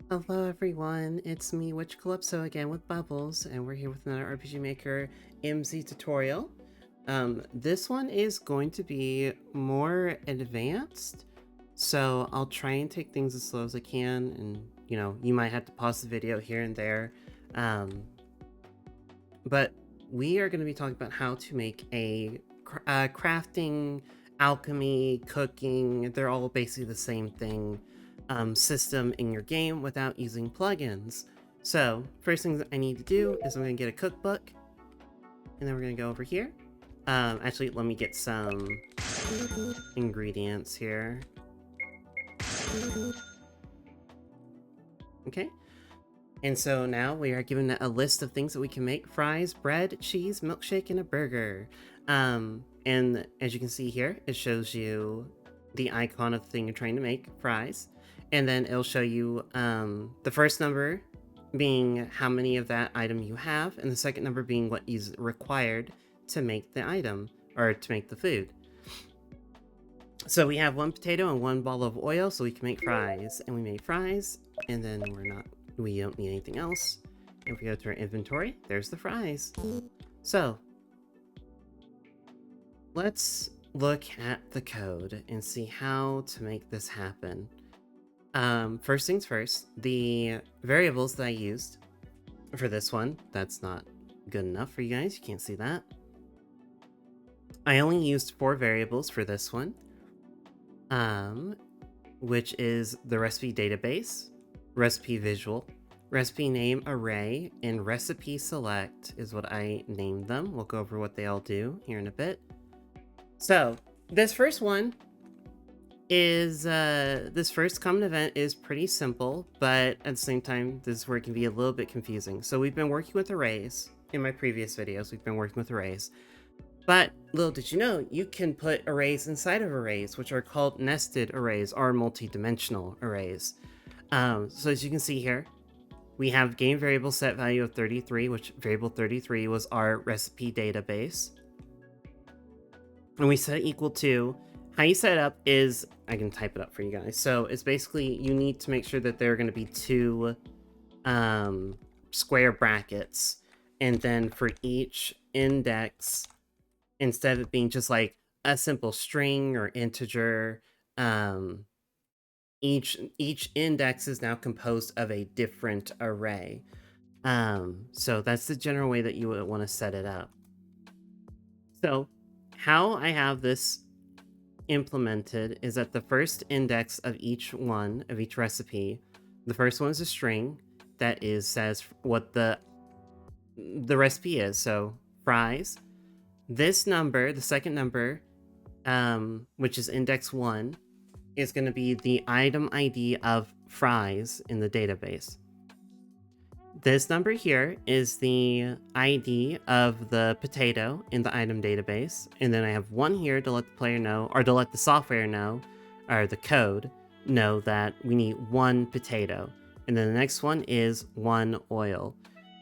Hello everyone, it's me, Witch Calypso, again with Bubbles, and we're here with another RPG Maker MZ tutorial. This one is going to be more advanced, so I'll try and take things as slow as I can, and you might have to pause the video here and there. But we are going to be talking about how to make a crafting, alchemy, cooking, they're all basically the same thing, system in your game without using plugins. So first thing that I need to do is I'm going to get a cookbook, and then we're going to go over here. Actually, let me get some ingredients here. Okay. And so now we are given a list of things that we can make: fries, bread, cheese, milkshake, and a burger. And as you can see here, it shows you the icon of the thing you're trying to make, fries. And then it'll show you the first number being how many of that item you have, and the second number being what is required to make the item, or to make the food. So we have 1 potato and 1 ball of oil, so we can make fries. And we made fries, and then we don't need anything else. If we go to our inventory, there's the fries. So let's look at the code and see how to make this happen. First things first, the variables that I used for this one, that's not good enough for you guys, you can't see that. I only used 4 variables for this one, which is the recipe database, recipe visual, recipe name array, and recipe select is what I named them. We'll go over what they all do here in a bit. So this first one is this first common event is pretty simple, but at the same time this is where it can be a little bit confusing. So we've been working with arrays in my previous videos. We've been working with arrays, but little did you know, you can put arrays inside of arrays, which are called nested arrays or multidimensional arrays. So as you can see here, we have game variable set value of 33, which variable 33 was our recipe database. And we set it equal to, how you set it up is, I can type it up for you guys. So it's basically, you need to make sure that there are going to be 2 square brackets. And then for each index, instead of it being just like a simple string or integer, each index is now composed of a different array. So that's the general way that you would want to set it up. So how I have this implemented is that the first index of each recipe, the first one is a string that says what the recipe is. So fries. This number, the second number, which is index 1, is going to be the item ID of fries in the database. This number here is the ID of the potato in the item database. And then I have 1 here to let the player know, or to let the software know, or the code know that we need 1 potato. And then the next one is 1 oil.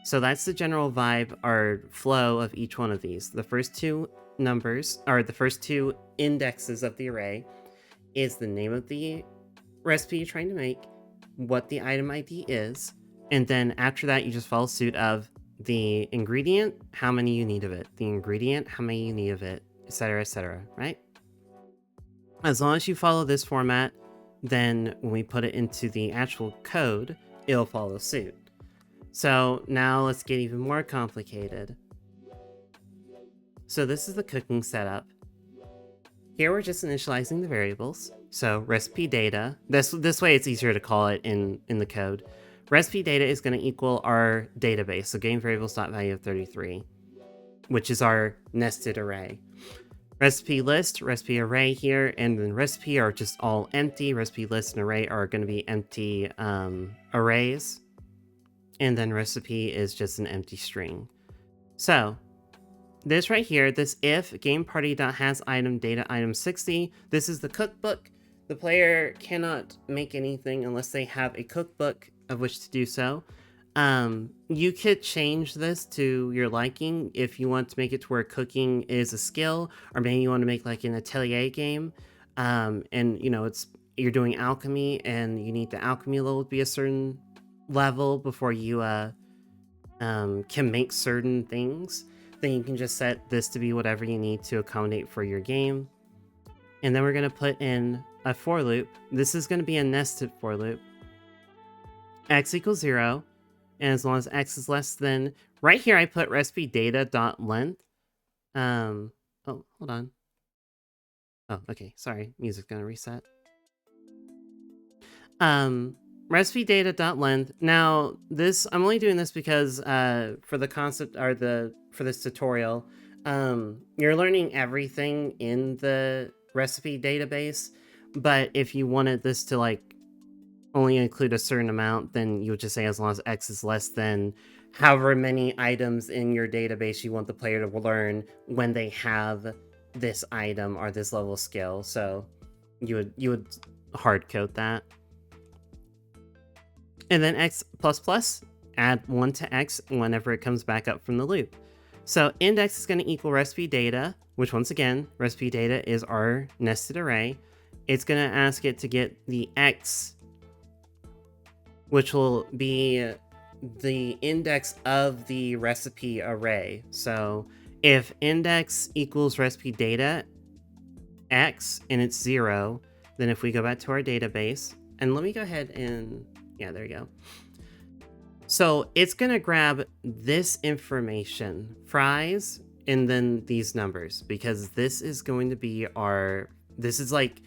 So that's the general vibe or flow of each one of these. The first 2 numbers, or the first 2 indexes of the array, is the name of the recipe you're trying to make, what the item ID is, and then after that you just follow suit of the ingredient, how many you need of it, the ingredient, how many you need of it, etc., right? As long as you follow this format, then when we put it into the actual code, it'll follow suit. So now let's get even more complicated. So this is the cooking setup. Here we're just initializing the variables. So recipe data, this way it's easier to call it in the code. Recipe data is going to equal our database, so game variables.value of 33, which is our nested array. Recipe list, recipe array here, and then recipe are just all empty. Recipe list and array are going to be empty arrays. And then recipe is just an empty string. So this right here, this if game party.has item data item 60, this is the cookbook. The player cannot make anything unless they have a cookbook of which to do so. You could change this to your liking if you want to make it to where cooking is a skill, or maybe you want to make like an atelier game, and you're doing alchemy and you need the alchemy level to be a certain level before you can make certain things, then you can just set this to be whatever you need to accommodate for your game. And then we're going to put in a for loop. This is going to be a nested for loop. X equals 0, and as long as x is less than, right here I put recipe data dot length. Oh, hold on. Oh, okay, sorry, music's gonna reset. Recipe data dot length. Now this, I'm only doing this because for the concept, or for this tutorial, you're learning everything in the recipe database, but if you wanted this to like only include a certain amount, then you'll just say as long as x is less than however many items in your database you want the player to learn when they have this item or this level skill. So you would hard code that. And then x plus plus, add 1 to x whenever it comes back up from the loop. So index is going to equal recipe data, which once again, recipe data is our nested array. It's going to ask it to get the x, which will be the index of the recipe array. So if index equals recipe data x and it's 0, then if we go back to our database, and let me go ahead and, yeah, there you go. So it's going to grab this information, fries, and then these numbers, because this is going to be this is like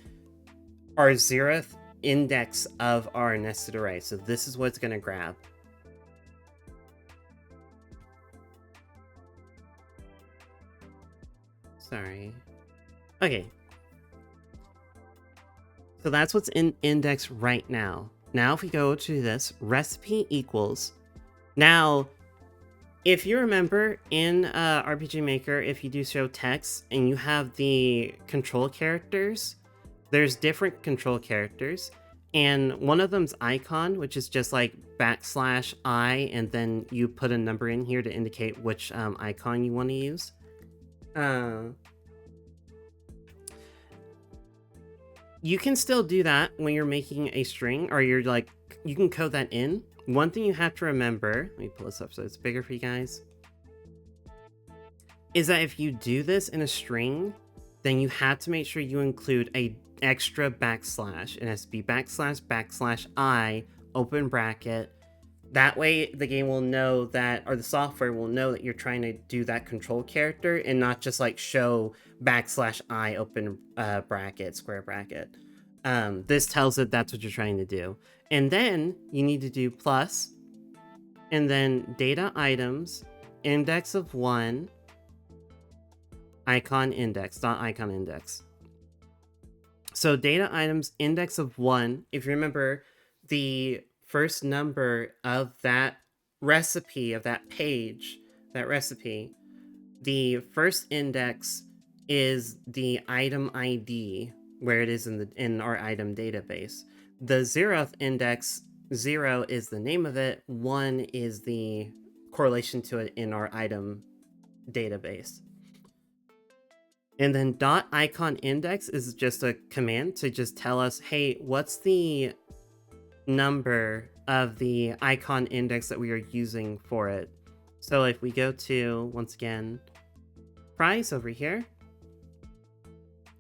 our 0th index of our nested array. So this is what it's going to grab. Sorry. Okay. So that's what's in index right now. Now if we go to this, recipe equals. Now, if you remember in RPG Maker, if you do show text and you have the control characters, there's different control characters. And one of them's icon, which is just like \I, and then you put a number in here to indicate which icon you want to use. You can still do that when you're making a string, or you're like, you can code that in. One thing you have to remember, let me pull this up so it's bigger for you guys, is that if you do this in a string, then you have to make sure you include a extra backslash. It has to be \I, open bracket. That way the game will know that, or the software will know that you're trying to do that control character and not just like show \I, open bracket, square bracket. This tells it that's what you're trying to do. And then you need to do plus, and then data items, index of 1, icon index, dot icon index. So data items, index of 1, if you remember, the first number of that recipe, of that page, that recipe, the first index is the item ID, where it is in our item database. The 0th index, 0 is the name of it, 1 is the correlation to it in our item database. And then dot icon index is just a command to just tell us, hey, what's the number of the icon index that we are using for it. So if we go to, once again, price over here,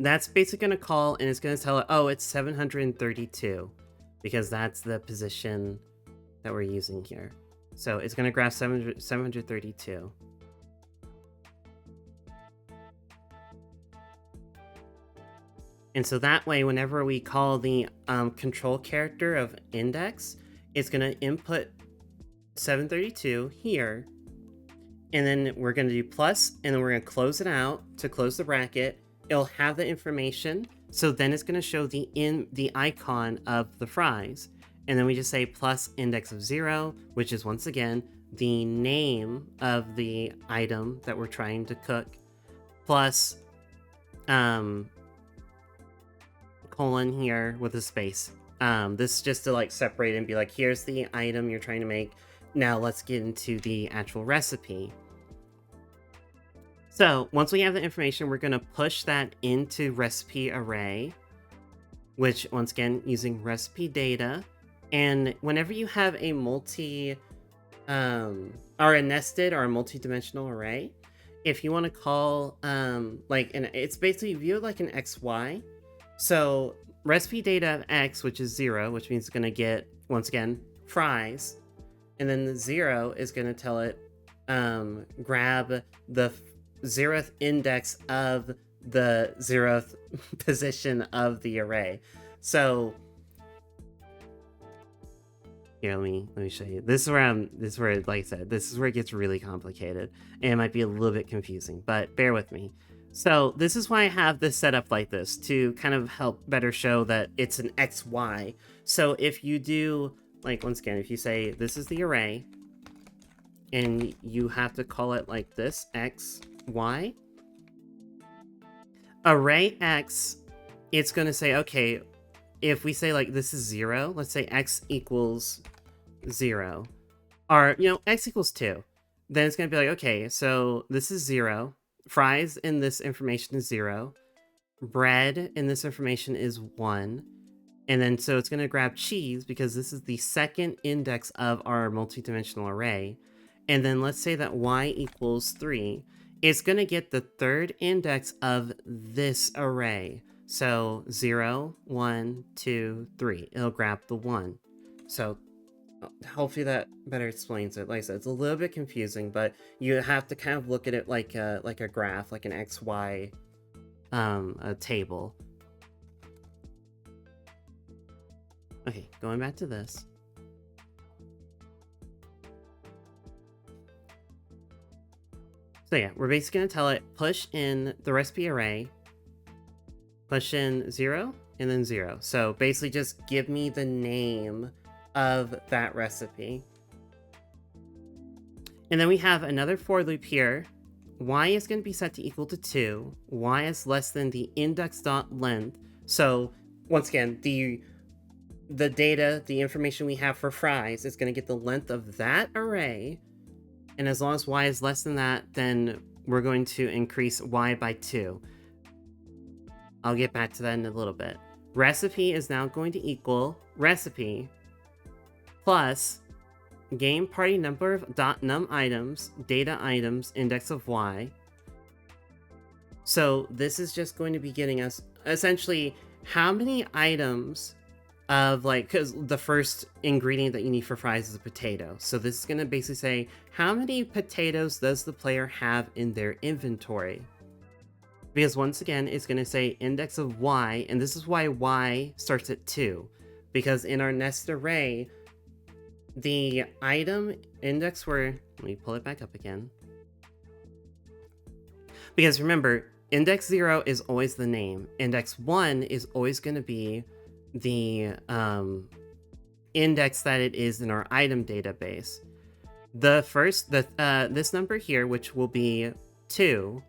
that's basically going to call, and it's going to tell it, oh, it's 732, because that's the position that we're using here. So it's going to graph 732. And so that way, whenever we call the control character of index, it's going to input 732 here. And then we're going to do plus, and then we're going to close it out to close the bracket. It'll have the information. So then it's going to show the icon of the fries. And then we just say plus index of 0, which is once again the name of the item that we're trying to cook, plus colon here with a space. This is just to like separate and be like, here's the item you're trying to make. Now let's get into the actual recipe. So once we have the information, we're going to push that into recipe array, which once again, using recipe data, And whenever you have a or a nested or a multi-dimensional array, if you want to call it's basically viewed like an XY. So recipe data of X, which is 0, which means it's going to get, once again, fries. And then the 0 is going to tell it grab the 0th index of the 0th position of the array. So here, let me show you. This is where, like I said, this is where it gets really complicated, and it might be a little bit confusing, but bear with me. So this is why I have this set up like this, to kind of help better show that it's an XY. So if you do, like, once again, if you say this is the array, and you have to call it like this, X, Y, array X, it's going to say, okay, if we say like this is 0, let's say X equals 0, or, X equals 2, then it's going to be like, okay, so this is 0, fries in this information is 0, bread in this information is 1, and then so it's going to grab cheese because this is the second index of our multidimensional array, and then let's say that Y equals 3, it's going to get the third index of this array. So 0, 1, 2, 3. It'll grab the 1. So hopefully that better explains it. Like I said, it's a little bit confusing, but you have to kind of look at it like a graph, like an XY a table. Okay, going back to this. So yeah, we're basically going to tell it push in the recipe array, push in 0, and then 0. So basically just give me the name of that recipe. And then we have another for loop here. Y is going to be set to equal to 2. Y is less than the index.length. So once again, the data, the information we have for fries is going to get the length of that array. And as long as Y is less than that, then we're going to increase Y by 2. I'll get back to that in a little bit. Recipe is now going to equal recipe plus game party number of .num items, data items, index of Y. So this is just going to be getting us essentially how many items of, like, because the first ingredient that you need for fries is a potato. So this is going to basically say how many potatoes does the player have in their inventory. Because once again, it's going to say index of Y, and this is why Y starts at 2. Because in our nested array, the item index let me pull it back up again. Because remember, index 0 is always the name. Index 1 is always going to be the index that it is in our item database. This number here, which will be 2,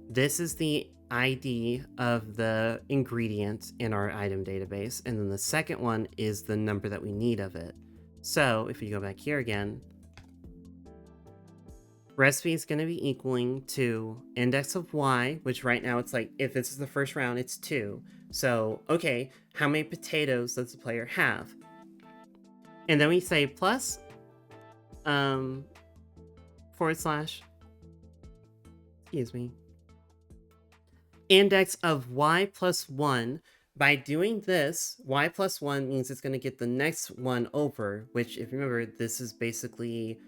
this is the ID of the ingredient in our item database, and then the second one is the number that we need of it. So if you go back here again, recipe is going to be equaling to index of Y, which right now it's like, if this is the first round, it's 2. So, okay, how many potatoes does the player have? And then we say plus, / excuse me, index of Y plus 1. By doing this, Y plus 1 means it's going to get the next one over, which, if you remember, this is basically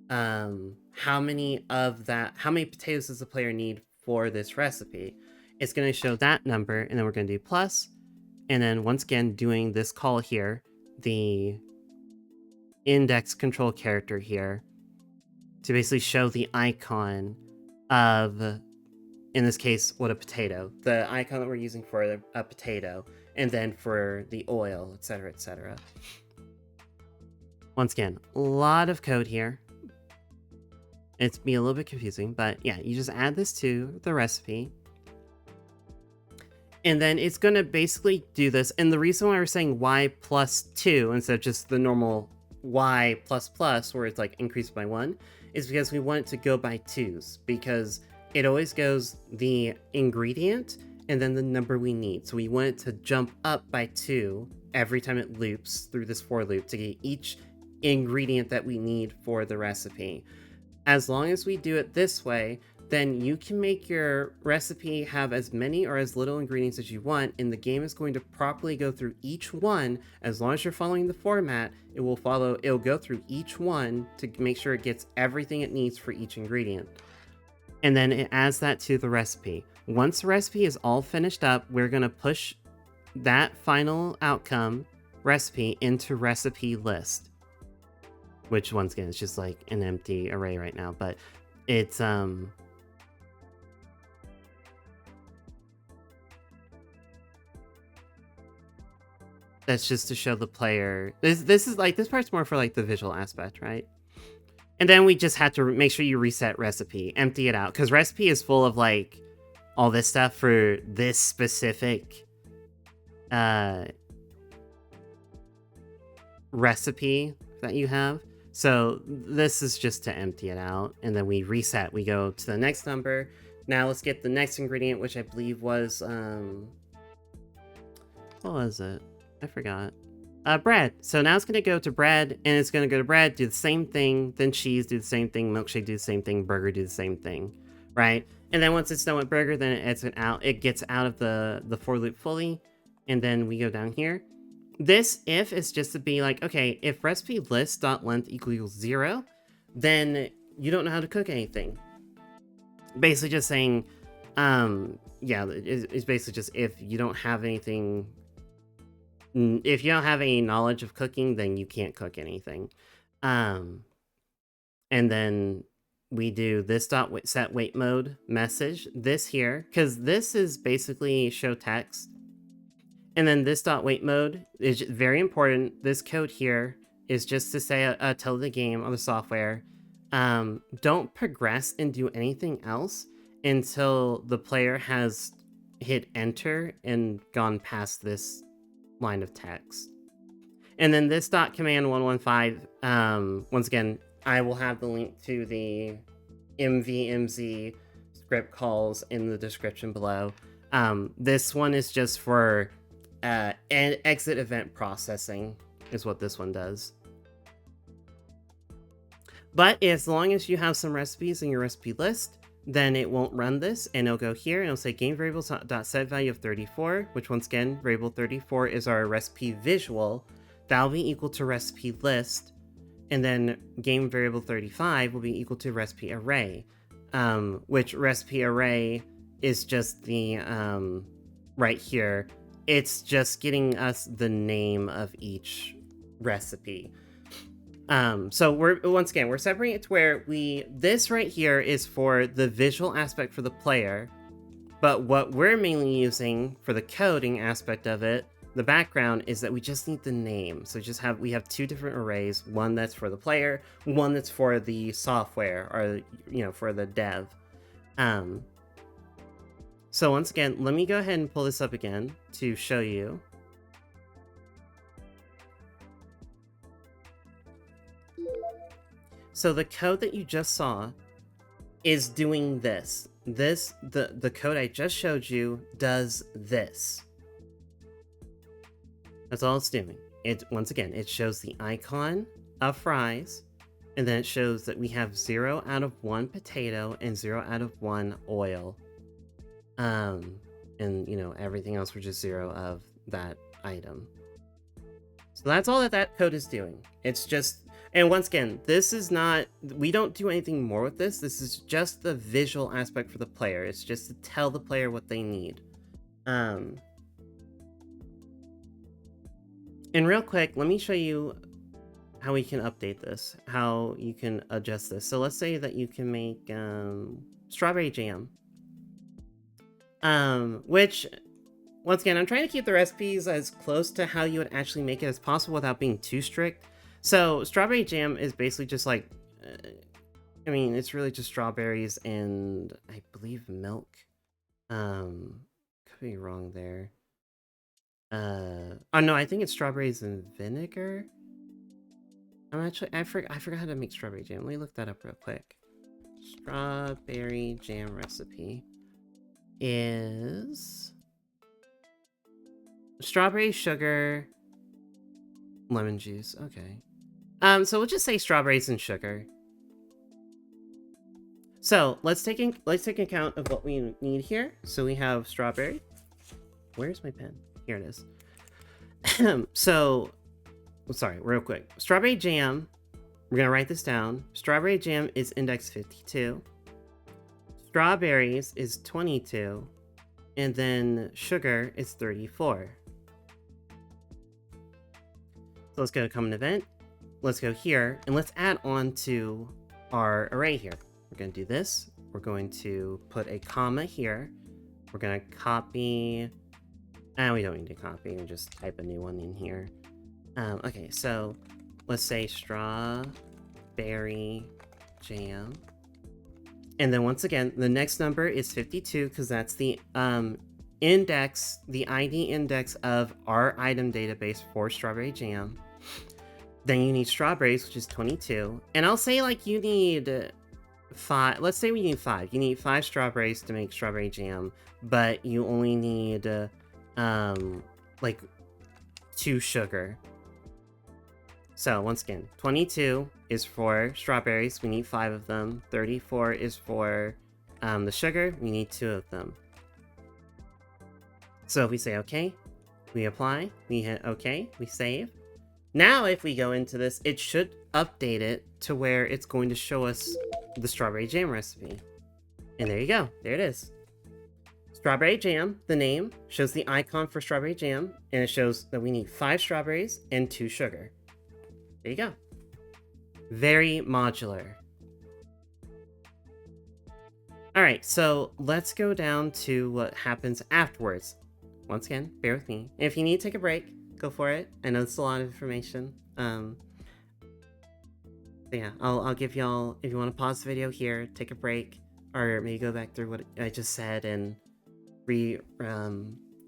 how many potatoes does the player need for this recipe. It's going to show that number, and then we're going to do plus, and then once again doing this call here, the index control character here, to basically show the icon of, in this case, what a potato, the icon that we're using for a potato, and then for the oil, etc., etc. Once again, a lot of code here. It's be a little bit confusing, but yeah, you just add this to the recipe. And then it's going to basically do this. And the reason why we're saying Y plus 2 instead of just the normal Y plus plus, where it's like increased by 1, is because we want it to go by 2s. Because it always goes the ingredient and then the number we need. So we want it to jump up by 2 every time it loops through this for loop to get each ingredient that we need for the recipe. As long as we do it this way, then you can make your recipe have as many or as little ingredients as you want, and the game is going to properly go through each one. As long as you're following the format, it'll go through each one to make sure it gets everything it needs for each ingredient. And then it adds that to the recipe. Once the recipe is all finished up, we're going to push that final outcome recipe into recipe list. Which, once again, it's just like an empty array right now, but it's that's just to show the player. This is like, this part's more for like the visual aspect, right? And then we just have to make sure you reset recipe, empty it out, because recipe is full of like all this stuff for this specific recipe that you have. So this is just to empty it out, and then we reset. We go to the next number. Now let's get the next ingredient, which I believe was what was it? I forgot. Bread. So now it's gonna go to bread, and it's gonna go to bread, do the same thing, then cheese, do the same thing, milkshake, do the same thing, burger, do the same thing, right? And then once it's done with burger, then it gets out of the for loop fully, and then we go down here. This if is just to be like, okay, if recipe list.length equals 0, then you don't know how to cook anything. Basically just saying, yeah, it's basically just if you don't have anything, if you don't have any knowledge of cooking, then you can't cook anything. And then we do this dot set wait mode message, this here, because this is basically show text. And then this dot wait mode is very important. This code here is just to say, tell the game or the software, don't progress and do anything else until the player has hit enter and gone past this line of text. And then this dot command 115, once again, I will have the link to the MVMZ script calls in the description below. This one is just for exit event processing is what this one does. But as long as you have some recipes in your recipe list, then it won't run this, and it'll go here and it'll say game variables.set value of 34, which once again, variable 34 is our recipe visual. That'll be equal to recipe list, and then game variable 35 will be equal to recipe array, which recipe array is just the right here. It's just getting us the name of each recipe. So we're separating it to where this right here is for the visual aspect for the player, but what we're mainly using for the coding aspect of it, the background, is that we just need the name. So we have two different arrays, one that's for the player, one that's for the software, or for the dev. So once again, let me go ahead and pull this up again to show you. So the code that you just saw is doing this. The code I just showed you does this. That's all it's doing. Once again, it shows the icon of fries, and then it shows that we have 0 out of 1 potato and 0 out of 1 oil. And everything else was just 0 of that item. So that's all that code is doing. It's just, and once again, this is not, we don't do anything more with this. This is just the visual aspect for the player. It's just to tell the player what they need. And real quick, let me show you how we can update this, how you can adjust this. So let's say that you can make strawberry jam. Which, once again, I'm trying to keep the recipes as close to how you would actually make it as possible without being too strict. So strawberry jam is basically just like, it's really just strawberries and I believe milk. Could be wrong there. Oh no, I think it's strawberries and vinegar. I forgot how to make strawberry jam. Let me look that up real quick. Strawberry jam recipe is strawberry, sugar, lemon juice. Okay. So we'll just say strawberries and sugar. So let's take account of what we need here. So we have strawberry. Where's my pen? Here it is. So, sorry, real quick. Strawberry jam. We're gonna write this down. Strawberry jam is index 52. Strawberries is 22. And then sugar is 34. So let's go to common event. Let's go here and let's add on to our array here. We're going to do this. We're going to put a comma here. We're going to copy. We don't need to copy. We just type a new one in here. Okay, so let's say strawberry jam. And then once again, the next number is 52 because that's the index, the ID index of our item database for strawberry jam. Then you need strawberries, which is 22. And I'll say like you need 5. Let's say we need 5. You need 5 strawberries to make strawberry jam, but you only need like 2 sugar. So once again, 22 is for strawberries. We need 5 of them. 34 is for the sugar. We need 2 of them. So if we say okay, we apply, we hit okay, we save. Now if we go into this, it should update it to where it's going to show us the strawberry jam recipe. And there you go, there it is. Strawberry jam, the name, shows the icon for strawberry jam, and it shows that we need 5 strawberries and 2 sugar. There you go. Very modular. Alright, so let's go down to what happens afterwards. Once again, bear with me. If you need to take a break, go for it. I know it's a lot of information. Yeah, I'll give y'all, if you want to pause the video here, take a break, or maybe go back through what I just said and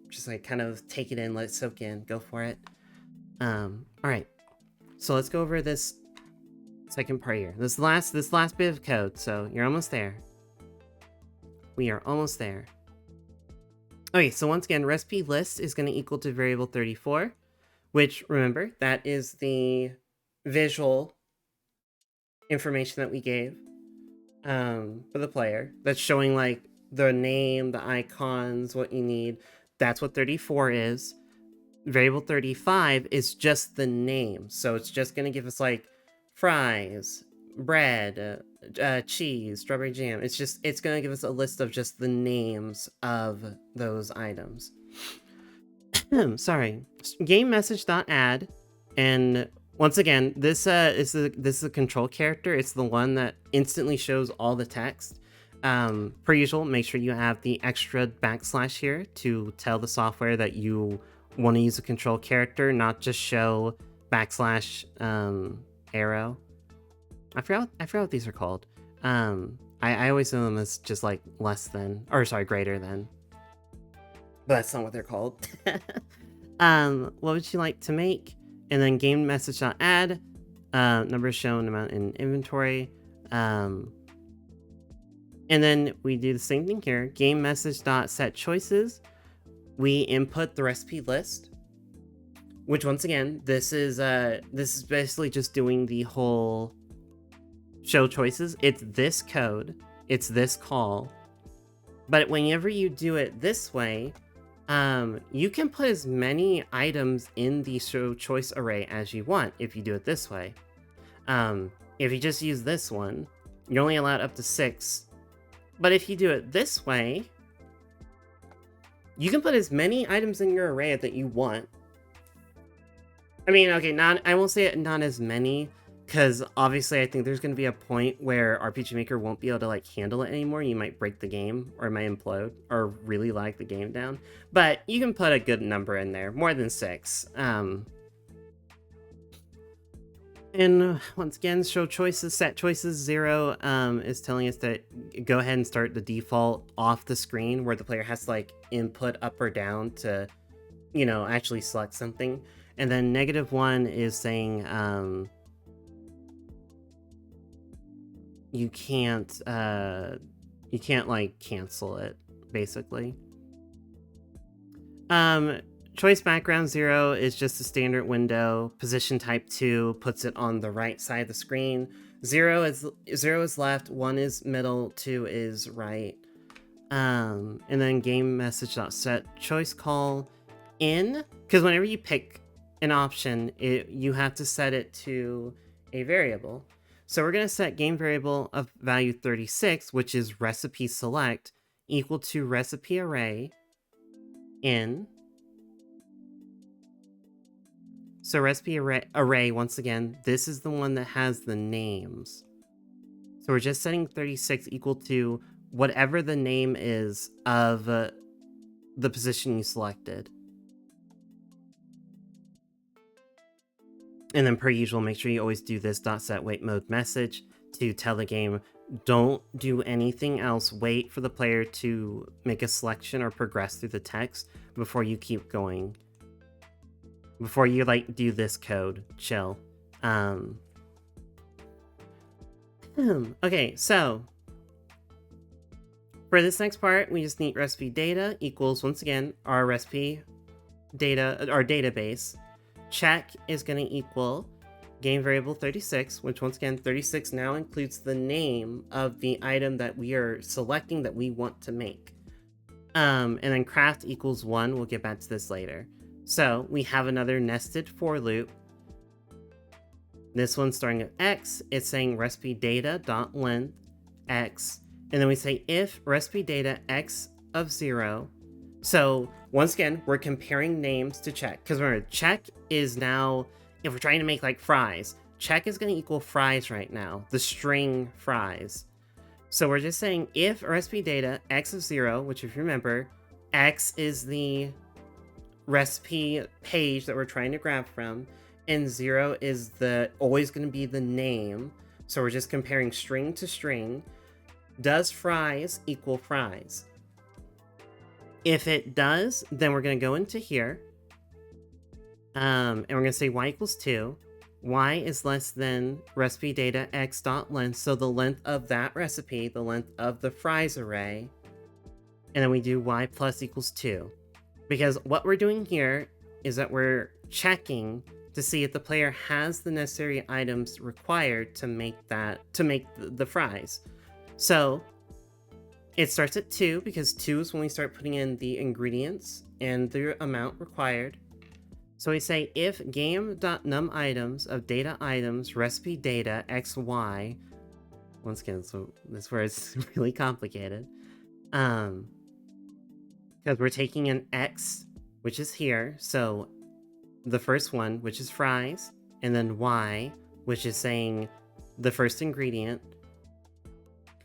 just like kind of take it in, let it soak in, go for it. Alright, so let's go over this second part here. This last bit of code, so you're almost there. We are almost there. Okay, so once again, recipe list is going to equal to variable 34, which, remember, that is the visual information that we gave for the player. That's showing, like, the name, the icons, what you need. That's what 34 is. Variable 35 is just the name. So it's just going to give us, like, fries, bread, cheese, strawberry jam. It's going to give us a list of just the names of those items. Sorry. Game message.add, and once again, this is the control character. It's the one that instantly shows all the text. Per usual, make sure you have the extra backslash here to tell the software that you want to use a control character, not just show backslash arrow. I forgot what these are called. I always know them as just like less than, or sorry, greater than. But that's not what they're called. What would you like to make? And then game message.add, number shown, amount in inventory. And then we do the same thing here. Game message.set choices. We input the recipe list, which once again, this is basically just doing the whole show choices. It's this code, it's this call. But whenever you do it this way, you can put as many items in the show choice array as you want if you do it this way. If you just use this one, you're only allowed up to 6. But if you do it this way, you can put as many items in your array that you want. I mean, okay, I won't say not as many, because obviously I think there's going to be a point where RPG Maker won't be able to like handle it anymore. You might break the game, or it might implode, or really lag the game down. But you can put a good number in there, more than 6. And once again, show choices, set choices 0 is telling us to go ahead and start the default off the screen where the player has to like input up or down to, you know, actually select something. And then -1 is saying you can't like cancel it, basically. choice background 0 is just a standard window. Position type 2 puts it on the right side of the screen. 0 is left, 1 is middle, 2 is right. And then game message dot set choice call in, because whenever you pick an option, you have to set it to a variable. So we're going to set game variable of value 36, which is recipe select, equal to recipe array in. So recipe array, once again, this is the one that has the names. So we're just setting 36 equal to whatever the name is of the position you selected. And then per usual, make sure you always do this .set wait mode message to tell the game, don't do anything else. Wait for the player to make a selection or progress through the text before you keep going. Before you like do this code, chill. Okay, so for this next part, we just need recipe data equals, once again, our recipe data, our database. Check is going to equal game variable 36, which once again, 36 now includes the name of the item that we are selecting that we want to make. And then craft equals 1. We'll get back to this later. So we have another nested for loop. This one's starting at x. It's saying recipe data dot length x. And then we say if recipe data x of 0. So once again, we're comparing names to check. Because remember, check is now, if we're trying to make like fries, check is going to equal fries right now, the string fries. So we're just saying if recipe data x of 0, which if you remember, x is the recipe page that we're trying to grab from, and 0 is always going to be the name. So we're just comparing string to string. Does fries equal fries? If it does, then we're going to go into here. And we're going to say y equals 2. Y is less than recipe data x dot length. So the length of that recipe, the length of the fries array. And then we do y plus equals 2. Because what we're doing here is that we're checking to see if the player has the necessary items required to make the fries. So it starts at 2 because 2 is when we start putting in the ingredients and the amount required. So we say if game.num items of data items recipe data xy. Once again, so this is where it's really complicated. Because we're taking an x, which is here. So the first one, which is fries, and then y, which is saying the first ingredient.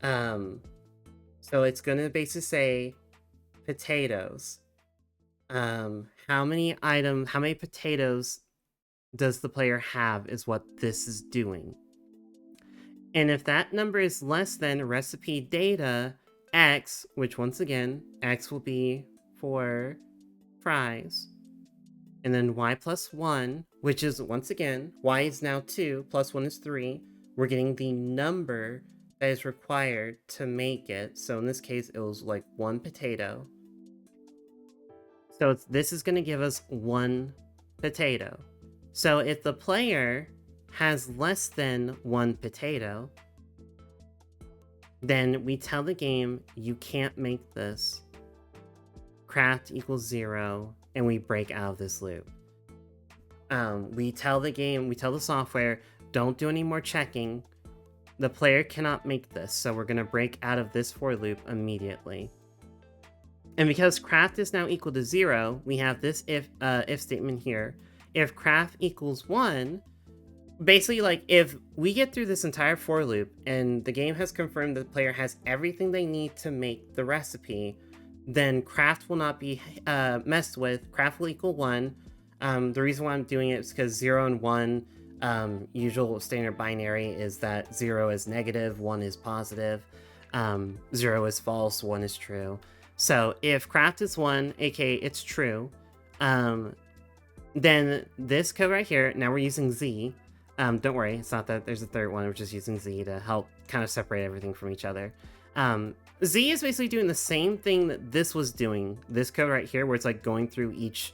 So it's going to basically say potatoes. How many potatoes does the player have is what this is doing. And if that number is less than recipe data x, which once again, x will be for fries, and then y plus 1, which is once again, y is now 2, plus 1 is 3. We're getting the number that is required to make it. So in this case, it was like 1 potato. So this is going to give us 1 potato. So if the player has less than 1 potato, then we tell the game, you can't make this. Craft equals 0, and we break out of this loop. We tell the software, don't do any more checking. The player cannot make this, so we're going to break out of this for loop immediately. And because craft is now equal to 0, we have this if statement here. If craft equals 1, basically, like, if we get through this entire for loop and the game has confirmed that the player has everything they need to make the recipe, then craft will not be messed with. Craft will equal 1. The reason why I'm doing it is because 0 and 1, usual standard binary is that 0 is negative, 1 is positive, 0 is false, 1 is true. So if craft is 1, aka it's true, then this code right here, now we're using Z. Don't worry, it's not that there's a third one, we're just using Z to help kind of separate everything from each other. Z is basically doing the same thing that this was doing, this code right here, where it's like going through each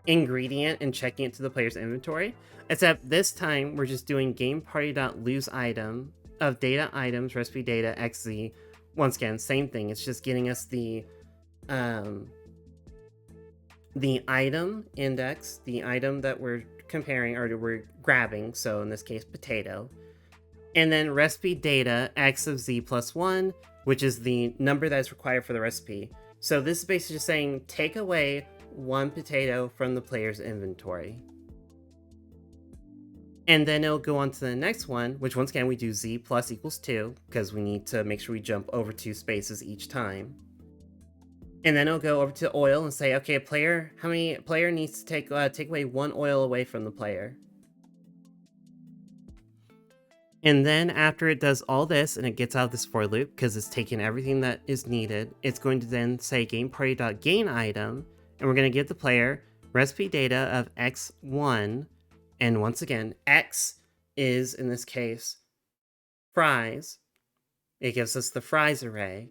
ingredient and checking it to the player's inventory. Except this time we're just doing game party.lose item of data items recipe data xz. Once again, same thing. It's just getting us the item index, the item that we're comparing or we're grabbing. So in this case, potato. And then recipe data x of z plus 1, which is the number that is required for the recipe. So this is basically just saying take away 1 potato from the player's inventory. And then it'll go on to the next one, which once again we do z plus equals 2, because we need to make sure we jump over 2 spaces each time. And then it'll go over to oil and say, okay, player needs to take away 1 oil away from the player. And then after it does all this and it gets out of this for loop, because it's taking everything that is needed, it's going to then say gameparty.gain item, and we're going to give the player recipe data of x1. And once again, x is, in this case, fries. It gives us the fries array.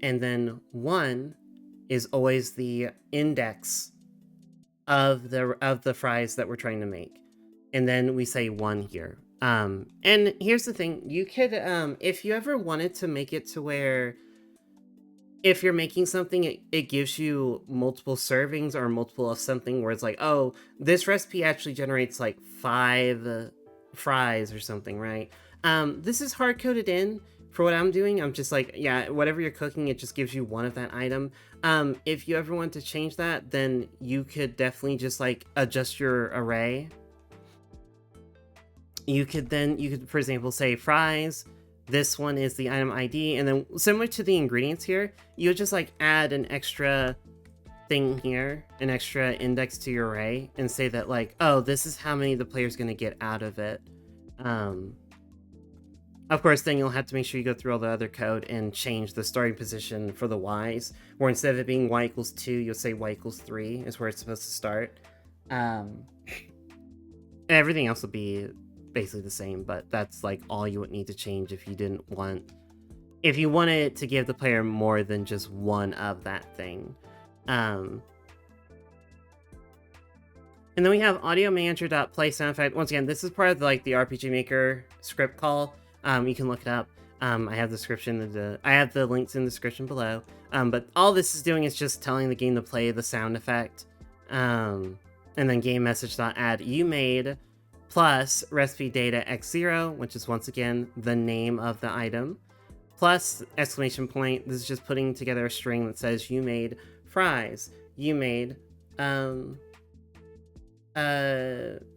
And then 1 is always the index of the fries that we're trying to make. And then we say 1 here. And here's the thing, you could, if you ever wanted to make it to where if you're making something, it gives you multiple servings or multiple of something where it's like, oh, this recipe actually generates like 5 fries or something, right? This is hard-coded in for what I'm doing. I'm just like, yeah, whatever you're cooking, it just gives you 1 of that item. If you ever want to change that, then you could definitely just like adjust your array. You could, for example, say fries. This one is the item ID, and then similar to the ingredients here, you'll just like add an extra thing here, an extra index to your array, and say that like, oh, this is how many the player's gonna get out of it. Of course, then you'll have to make sure you go through all the other code and change the starting position for the y's, where instead of it being y equals 2, you'll say y equals 3 is where it's supposed to start. And everything else will be basically the same, but that's like all you would need to change if you wanted it to give the player more than just 1 of that thing. And then we have audio manager.play sound effect. Once again, this is part of the RPG Maker script call. You can look it up. I have the links in the description below. But all this is doing is just telling the game to play the sound effect. And then game message.add you made plus recipe data x0, which is once again the name of the item, plus exclamation point. This is just putting together a string that says you made fries, you made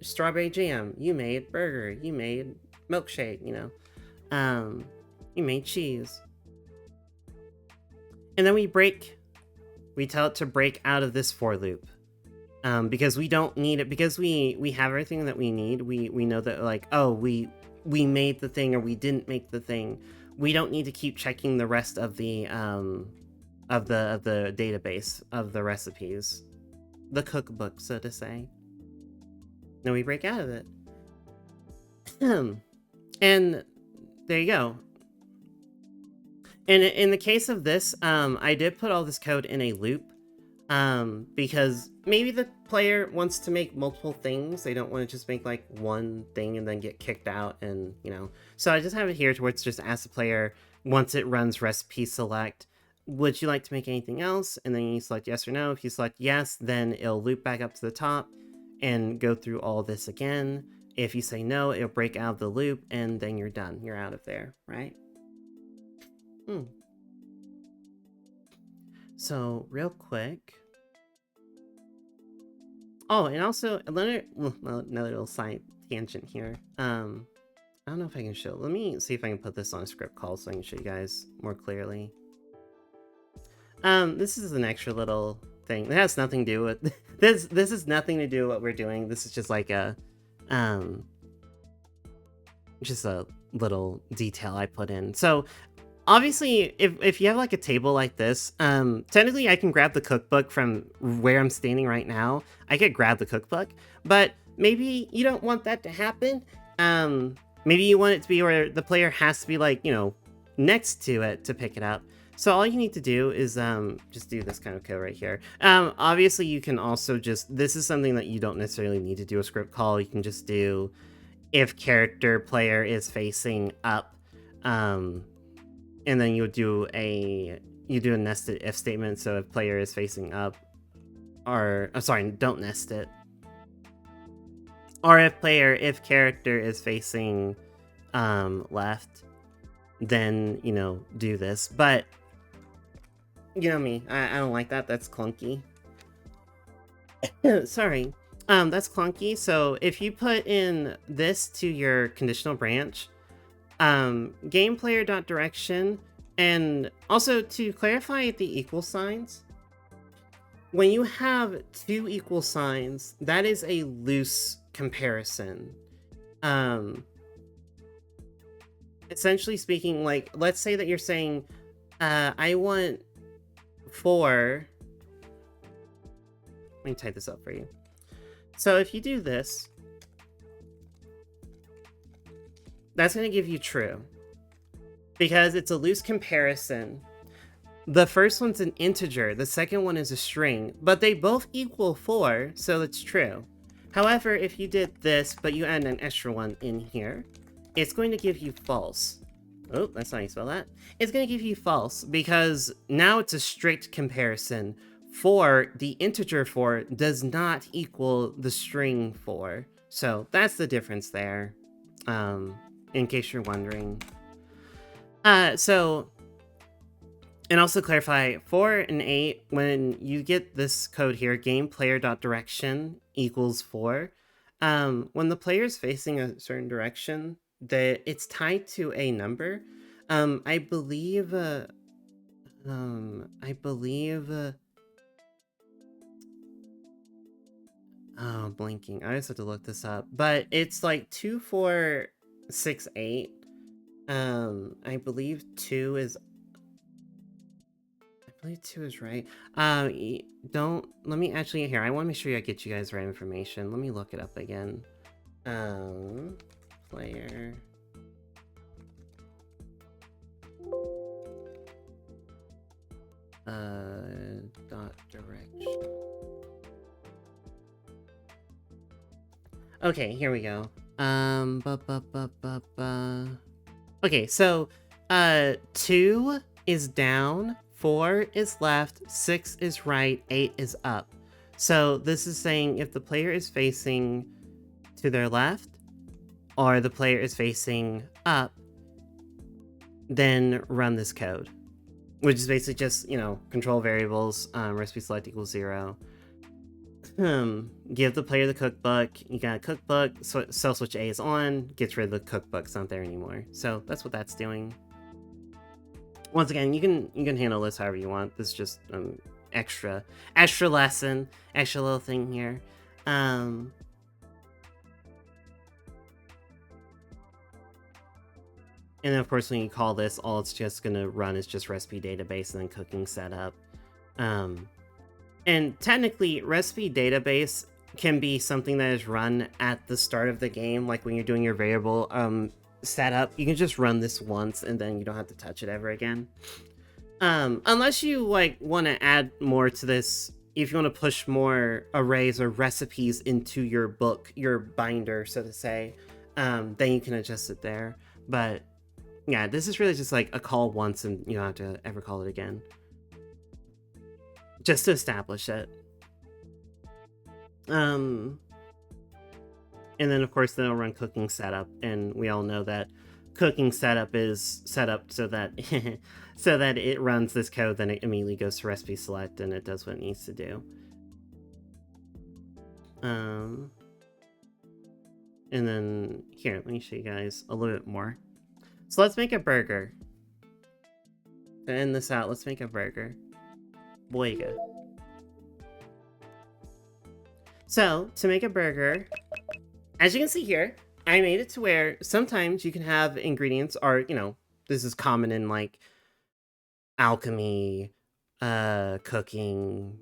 strawberry jam, you made burger, you made milkshake, you made cheese. And then we tell it to break out of this for loop. Because we don't need it, because we have everything that we need. We know that like, oh, we made the thing or we didn't make the thing. We don't need to keep checking the rest of the database of the recipes, the cookbook, so to say. Then we break out of it. And there you go. And in the case of this, I did put all this code in a loop. Because maybe the player wants to make multiple things. They don't want to just make like 1 thing and then get kicked out, and so I just have it here to where it's just ask the player, once it runs recipe select, would you like to make anything else? And then you select yes or no. If you select yes, then it'll loop back up to the top and go through all this again. If you say no, it'll break out of the loop, and then you're done. You're out of there, right? So real quick. Oh, and also another little side tangent here. I don't know if I can show. Let me see if I can put this on a script call so I can show you guys more clearly. This is an extra little thing. It has nothing to do with this. This has nothing to do with what we're doing. This is just like a little detail I put in. So obviously, if you have like a table like this, technically I can grab the cookbook from where I'm standing right now. I could grab the cookbook, but maybe you don't want that to happen. Maybe you want it to be where the player has to be like, next to it to pick it up. So all you need to do is just do this kind of code right here. Obviously you can also just, this is something that you don't necessarily need to do a script call. You can just do if character player is facing up, and then you do a nested if statement. So if player is facing up, or sorry, don't nest it. Or if character is facing left, then do this. But you know me, I don't like that. That's clunky. Sorry. That's clunky. So if you put in this to your conditional branch, game player.direction, and also to clarify the equal signs, when you have two equal signs, that is a loose comparison. Essentially speaking, like, let's say that you're saying, I want 4. Let me type this up for you. So if you do this, that's going to give you true, because it's a loose comparison. The first one's an integer, the second one is a string, but they both equal 4, so it's true. However, if you did this, but you add an extra one in here, it's going to give you false. Oh, that's not how you spell that. It's going to give you false, because now it's a strict comparison. 4, the integer 4, does not equal the string 4. So that's the difference there, in case you're wondering. And also clarify, 4 and 8, when you get this code here, game player.direction equals 4, when the player is facing a certain direction, it's tied to a number. I believe, oh, blinking. I just have to look this up, but it's like 2, 4, 6, 8. I believe 2 is right. Let me actually, here, I want to make sure I get you guys the right information. Let me look it up again. Player. .direction. Okay, here we go. Okay, so, 2 is down, 4 is left, 6 is right, 8 is up. So this is saying if the player is facing to their left, or the player is facing up, then run this code. Which is basically just, control variables, recipe select equals 0. Give the player the cookbook. You got a cookbook, so cell switch A is on, gets rid of the cookbook, it's not there anymore. So that's what that's doing. Once again, you can handle this however you want. This is just extra lesson, extra little thing here. And then of course when you call this, all it's just gonna run is just recipe database and then cooking setup. And technically, recipe database can be something that is run at the start of the game, like when you're doing your variable setup. You can just run this once and then you don't have to touch it ever again. Unless you want to add more to this, if you want to push more arrays or recipes into your book, your binder, so to say, then you can adjust it there. But yeah, this is really just like a call once and you don't have to ever call it again. Just to establish it. And then of course then it'll run cooking setup, and we all know that cooking setup is set up so that so that it runs this code, then it immediately goes to recipe select and it does what it needs to do. And then here, let me show you guys a little bit more. So let's make a burger. To end this out, let's make a burger. Boyga. So, to make a burger, as you can see here, I made it to where sometimes you can have ingredients, or, this is common in, like, alchemy, cooking,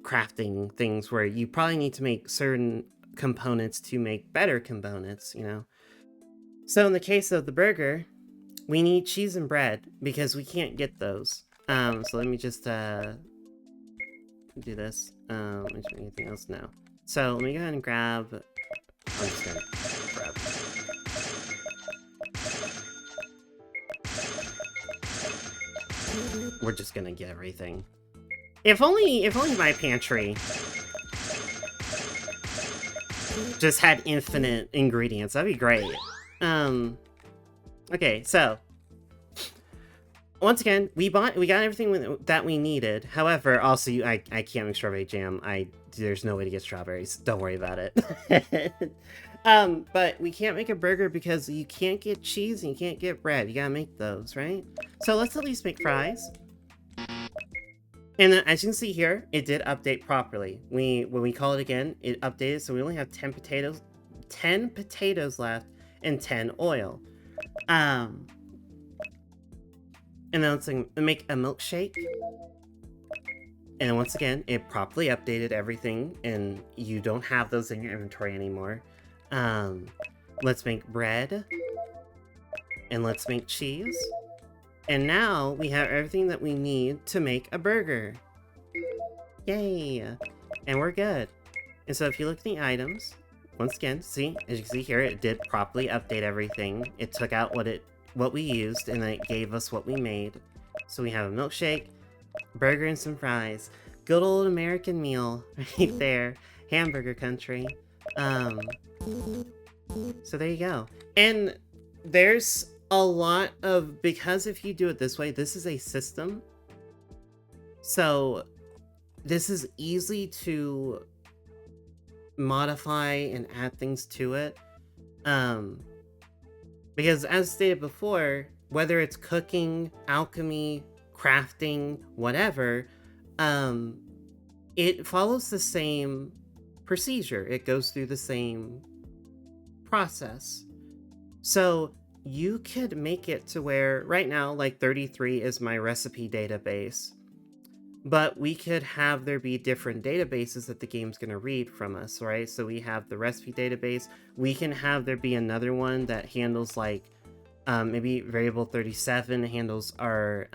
crafting things, where you probably need to make certain components to make better components, So in the case of the burger, we need cheese and bread, because we can't get those. So let me just do this. Let me do anything else now. So let me go ahead and grab. I'm just gonna grab. We're just gonna get everything. If only my pantry just had infinite ingredients, that'd be great. Okay, so once again, we got everything that we needed. However, also I can't make strawberry jam. There's no way to get strawberries. Don't worry about it. But we can't make a burger because you can't get cheese and you can't get bread. You gotta make those, right? So let's at least make fries. And then, as you can see here, it did update properly. When we call it again, it updated, so we only have 10 potatoes left and 10 oil. And then let's make a milkshake. And then once again, it properly updated everything, and you don't have those in your inventory anymore. Let's make bread. And let's make cheese. And now we have everything that we need to make a burger. Yay! And we're good. And so if you look at the items, once again, see, as you can see here, it did properly update everything. It took out what we used, and then it gave us what we made. So we have a milkshake, burger, and some fries. Good old American meal right there. Hamburger country. So there you go. And there's a lot of, because if you do it this way, this is a system. So this is easy to modify and add things to it. Because as stated before, whether it's cooking, alchemy, crafting, whatever, it follows the same procedure. It goes through the same process. So you could make it to where right now, like 33 is my recipe database, but we could have there be different databases that the game's going to read from us, right? So we have the recipe database. We can have there be another one that handles like maybe variable 37 handles our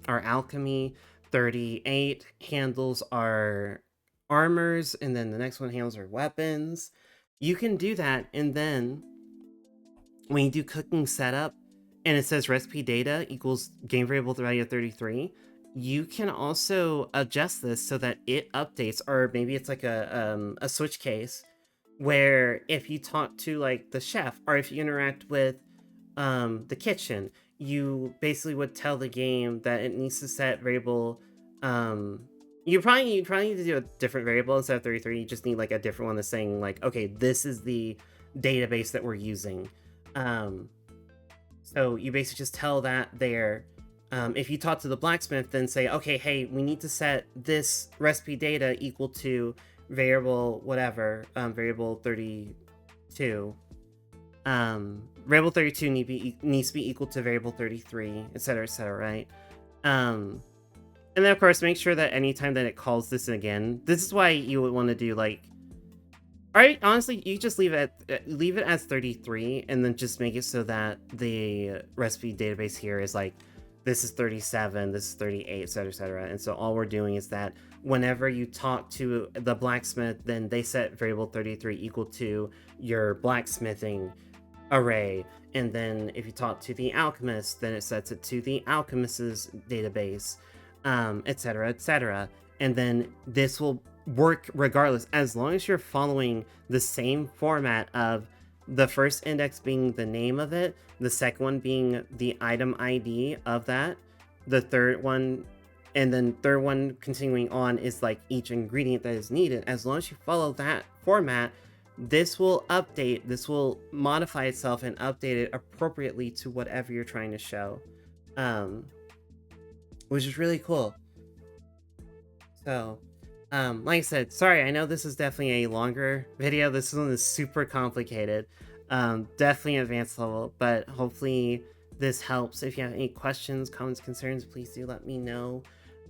alchemy, 38 handles our armors, and then the next one handles our weapons. You can do that, and then when you do cooking setup and it says recipe data equals game variable value of 33, you can also adjust this so that it updates, or maybe it's like a switch case where if you talk to like the chef, or if you interact with the kitchen, you basically would tell the game that it needs to set variable. You probably need to do a different variable instead of 33. You just need like a different one that's saying like, okay, this is the database that we're using. So you basically just tell that there. If you talk to the blacksmith, then say, okay, hey, we need to set this recipe data equal to variable whatever, variable 32. Variable 32 needs to be equal to variable 33, etc., right? And then of course, make sure that anytime that it calls this again, this is why you would want to do like, alright, honestly, you just leave it as 33, and then just make it so that the recipe database here is like, this is 37, this is 38, etc., and so all we're doing is that whenever you talk to the blacksmith, then they set variable 33 equal to your blacksmithing array, and then if you talk to the alchemist, then it sets it to the alchemist's database, etc., and then this will work regardless, as long as you're following the same format of the first index being the name of it, the second one being the item ID of that, the third one, and then third one continuing on is like each ingredient that is needed. As long as you follow that format, this will update, this will modify itself and update it appropriately to whatever you're trying to show, which is really cool. So like I said, sorry, I know this is definitely a longer video. This one is super complicated. Definitely advanced level, but hopefully this helps. If you have any questions, comments, concerns, please do let me know.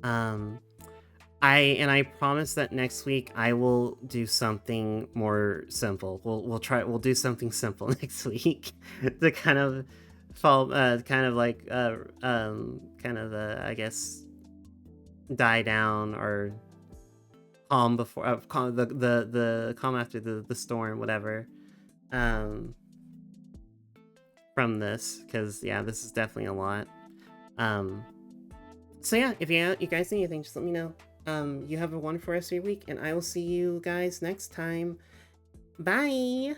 I promise that next week I will do something more simple. We'll do something simple next week to kind of fall, kind of like, kind of I guess, die down or calm before, calm, the calm after the storm, whatever. Um, from this, because yeah, this is definitely a lot. Um, so yeah, if you guys need anything, just let me know. You have a wonderful rest of your week, and I will see you guys next time. Bye.